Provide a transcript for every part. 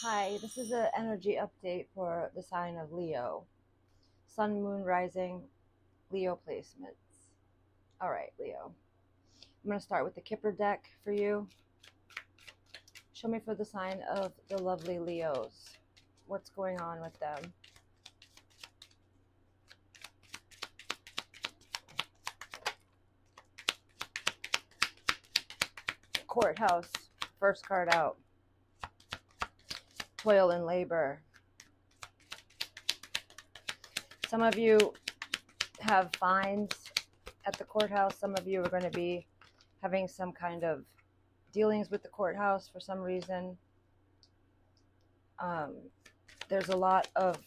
Hi, this is an energy update for the sign of Leo. Sun, Moon, Rising, Leo placements. All right, Leo. I'm going to start with the Kipper deck for you. Show me for the sign of the lovely Leos. What's going on with them? Courthouse, first card out. Toil and labor. Some of you have fines at the courthouse. Some of you are going to be having some kind of dealings with the courthouse for some reason. There's a lot of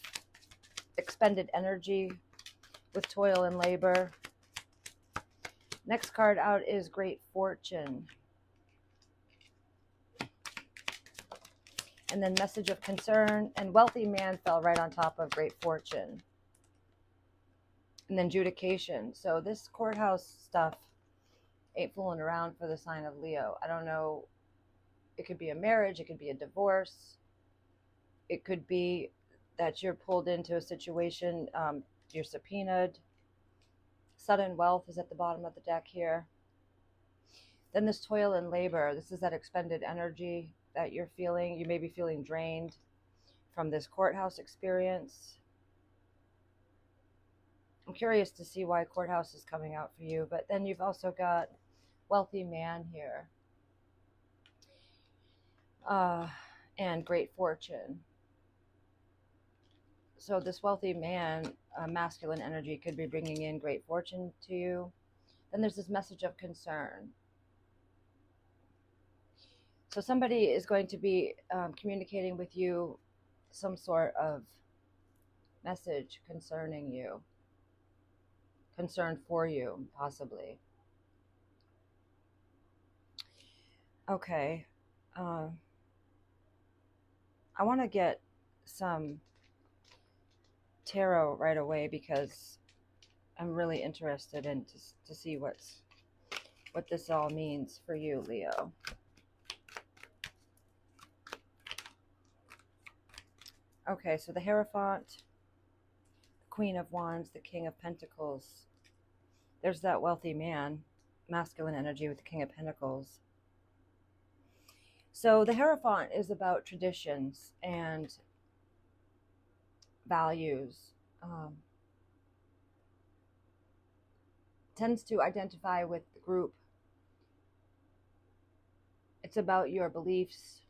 expended energy with toil and labor. Next card out is Great Fortune. And then Message of Concern, and Wealthy Man fell right on top of Great Fortune. And then Judication. So this courthouse stuff ain't fooling around for the sign of Leo. I don't know. It could be a marriage. It could be a divorce. It could be that you're pulled into a situation. You're subpoenaed. Sudden wealth is at the bottom of the deck here. Then this toil and labor. This is that expended energy that you're feeling. You may be feeling drained from this courthouse experience. I'm curious to see why courthouse is coming out for you. But then you've also got Wealthy Man here. And Great Fortune. So this wealthy man, masculine energy, could be bringing in great fortune to you. Then there's this message of concern. So somebody is going to be communicating with you some sort of message concerning you, concern for you, possibly. Okay. I want to get some tarot right away because I'm really interested in to see what this all means for you, Leo. Okay, so the Hierophant, the Queen of Wands, the King of Pentacles. There's that wealthy man, masculine energy with the King of Pentacles. So the Hierophant is about traditions and values. Tends to identify with the group. It's about your beliefs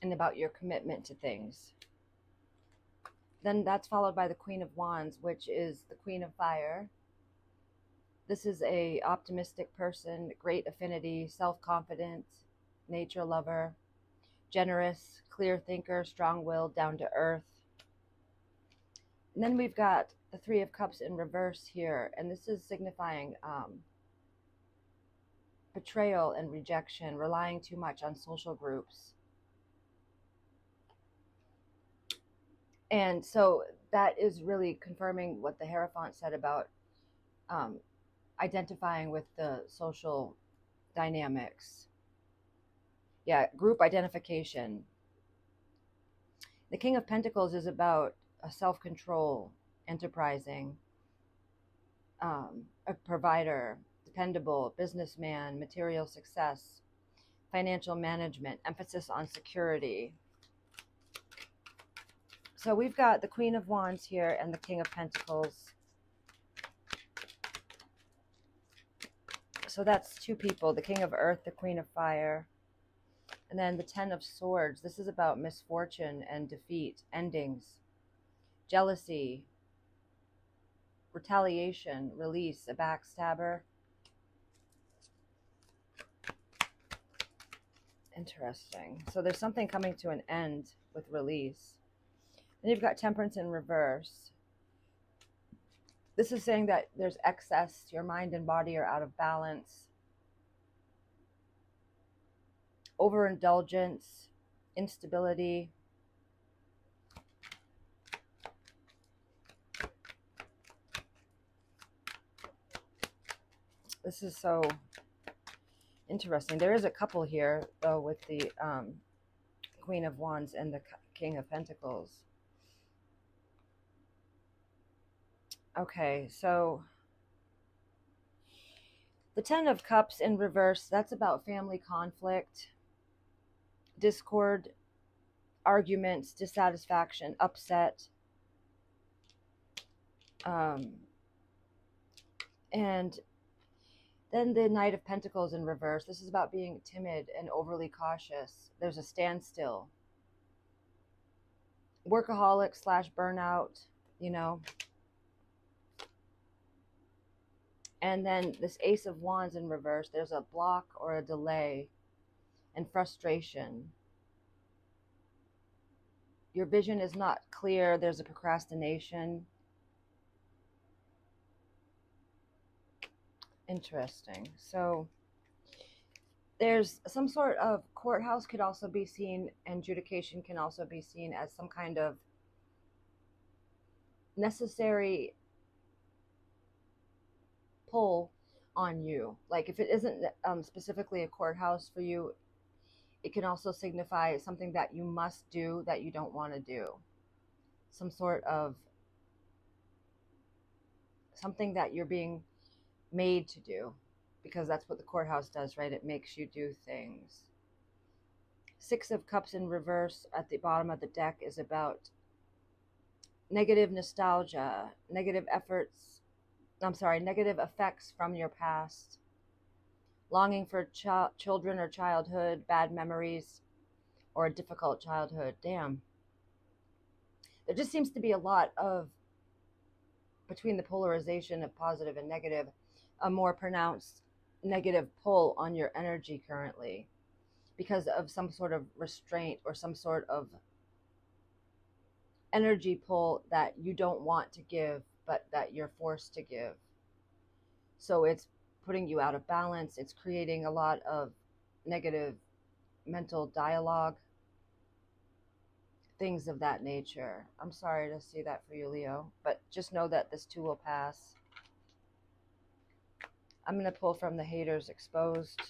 and about your commitment to things. Then that's followed by the Queen of Wands, which is the Queen of Fire. This is a optimistic person, great affinity, self-confident, nature lover, generous, clear thinker, strong-willed, down to earth. And then we've got the Three of Cups in reverse here, and this is signifying betrayal and rejection, relying too much on social groups. And so that is really confirming what the Hierophant said about identifying with the social dynamics. Yeah, group identification. The King of Pentacles is about a self-control, enterprising, a provider, dependable, businessman, material success, financial management, emphasis on security. So we've got the Queen of Wands here and the King of Pentacles. So that's two people, the King of Earth, the Queen of Fire. And then the Ten of Swords. This is about misfortune and defeat, endings, jealousy, retaliation, release, a backstabber. Interesting. So there's something coming to an end with release. Then you've got Temperance in reverse. This is saying that there's excess. Your mind and body are out of balance. Overindulgence, instability. This is so interesting. There is a couple here, though, with the Queen of Wands and the King of Pentacles. Okay, so the Ten of Cups in reverse, that's about family conflict, discord, arguments, dissatisfaction, upset. And then the Knight of Pentacles in reverse. This is about being timid and overly cautious. There's a standstill. Workaholic / burnout, you know. And then this Ace of Wands in reverse. There's a block or a delay and frustration. Your vision is not clear. There's a procrastination. Interesting. So there's some sort of courthouse could also be seen, and adjudication can also be seen as some kind of necessary pull on you. Like if it isn't specifically a courthouse for you, it can also signify something that you must do that you don't want to do. Some sort of something that you're being made to do, because that's what the courthouse does, right? It makes you do things. Six of Cups in reverse at the bottom of the deck is about negative nostalgia, negative effects from your past, longing for children or childhood, bad memories, or a difficult childhood. Damn. There just seems to be a lot of, between the polarization of positive and negative, a more pronounced negative pull on your energy currently because of some sort of restraint or some sort of energy pull that you don't want to give, but that you're forced to give. So it's putting you out of balance. It's creating a lot of negative mental dialogue, things of that nature. I'm sorry to see that for you, Leo, but just know that this too will pass. I'm going to pull from the Haters Exposed.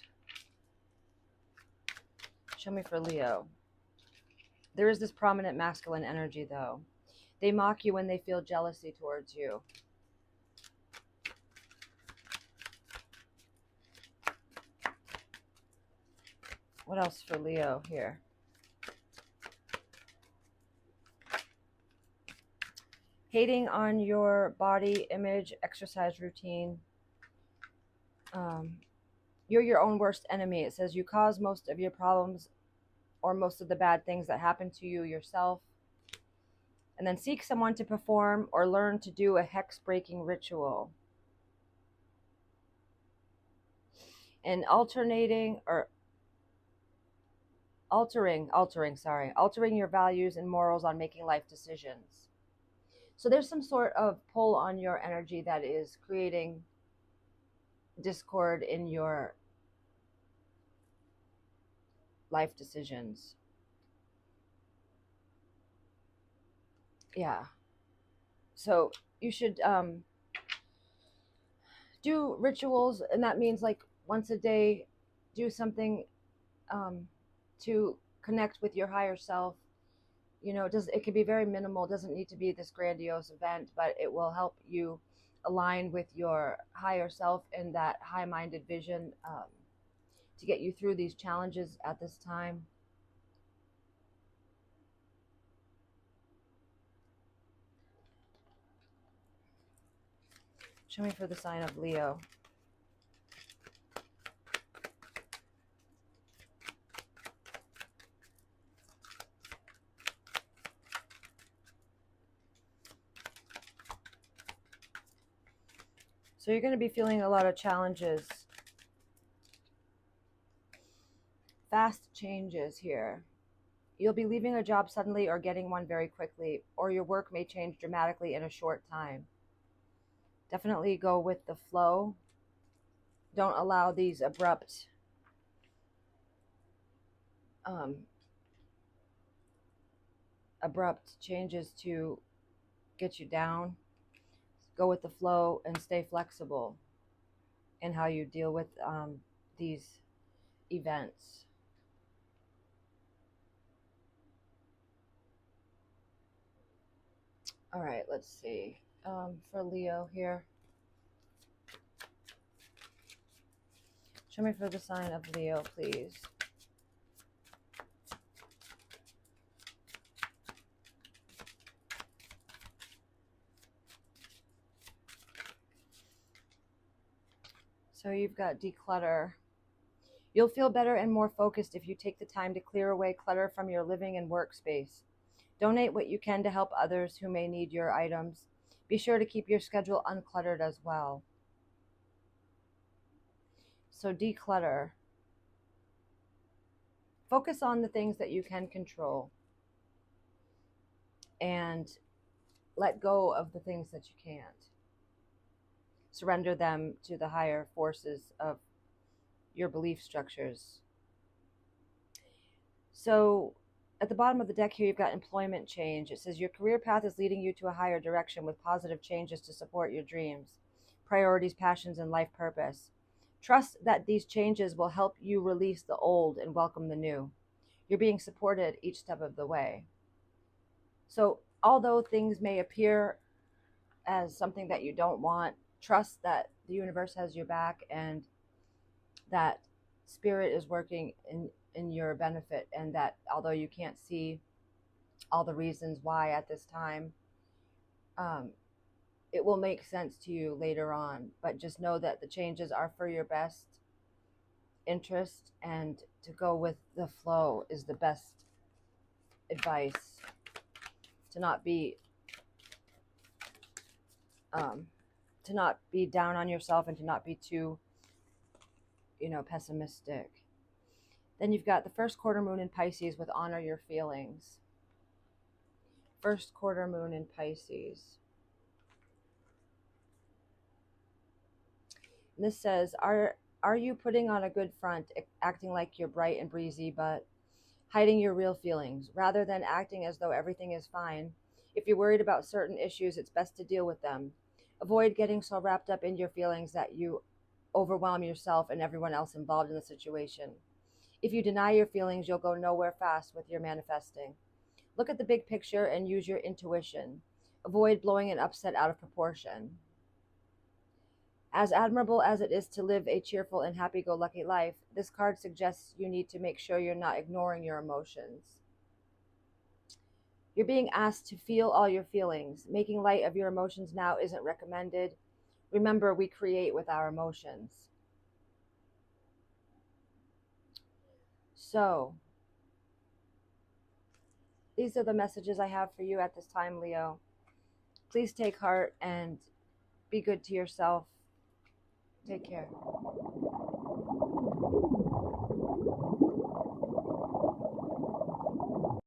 Show me for Leo. There is this prominent masculine energy, though. They mock you when they feel jealousy towards you. What else for Leo here? Hating on your body image, exercise routine. You're your own worst enemy. It says you cause most of your problems or most of the bad things that happen to you yourself. And then seek someone to perform or learn to do a hex-breaking ritual. And altering your values and morals on making life decisions. So there's some sort of pull on your energy that is creating discord in your life decisions. Yeah. So you should do rituals, and that means like once a day, do something to connect with your higher self. You know, it can be very minimal. It doesn't need to be this grandiose event, but it will help you align with your higher self and that high-minded vision to get you through these challenges at this time. Show me for the sign of Leo. So you're going to be feeling a lot of challenges. Fast changes here. You'll be leaving a job suddenly or getting one very quickly, or your work may change dramatically in a short time. Definitely go with the flow. Don't allow these abrupt changes to get you down. Go with the flow and stay flexible in how you deal with these events. All right, let's see. For Leo here. Show me for the sign of Leo, please. So you've got declutter. You'll feel better and more focused if you take the time to clear away clutter from your living and workspace. Donate what you can to help others who may need your items. Be sure to keep your schedule uncluttered as well. So declutter. Focus on the things that you can control and let go of the things that you can't. Surrender them to the higher forces of your belief structures. So at the bottom of the deck here, you've got employment change. It says your career path is leading you to a higher direction with positive changes to support your dreams, priorities, passions, and life purpose. Trust that these changes will help you release the old and welcome the new. You're being supported each step of the way. So although things may appear as something that you don't want, trust that the universe has your back and that spirit is working in your benefit, and that although you can't see all the reasons why at this time, it will make sense to you later on. But just know that the changes are for your best interest, and to go with the flow is the best advice. To not be down on yourself, and to not be too pessimistic. Then you've got the first quarter moon in Pisces with honor your feelings. First quarter moon in Pisces. And this says, are you putting on a good front, acting like you're bright and breezy, but hiding your real feelings, rather than acting as though everything is fine? If you're worried about certain issues, it's best to deal with them. Avoid getting so wrapped up in your feelings that you overwhelm yourself and everyone else involved in the situation. If you deny your feelings, you'll go nowhere fast with your manifesting. Look at the big picture and use your intuition. Avoid blowing an upset out of proportion. As admirable as it is to live a cheerful and happy-go-lucky life, this card suggests you need to make sure you're not ignoring your emotions. You're being asked to feel all your feelings. Making light of your emotions now isn't recommended. Remember, we create with our emotions. So, these are the messages I have for you at this time, Leo. Please take heart and be good to yourself. Take care.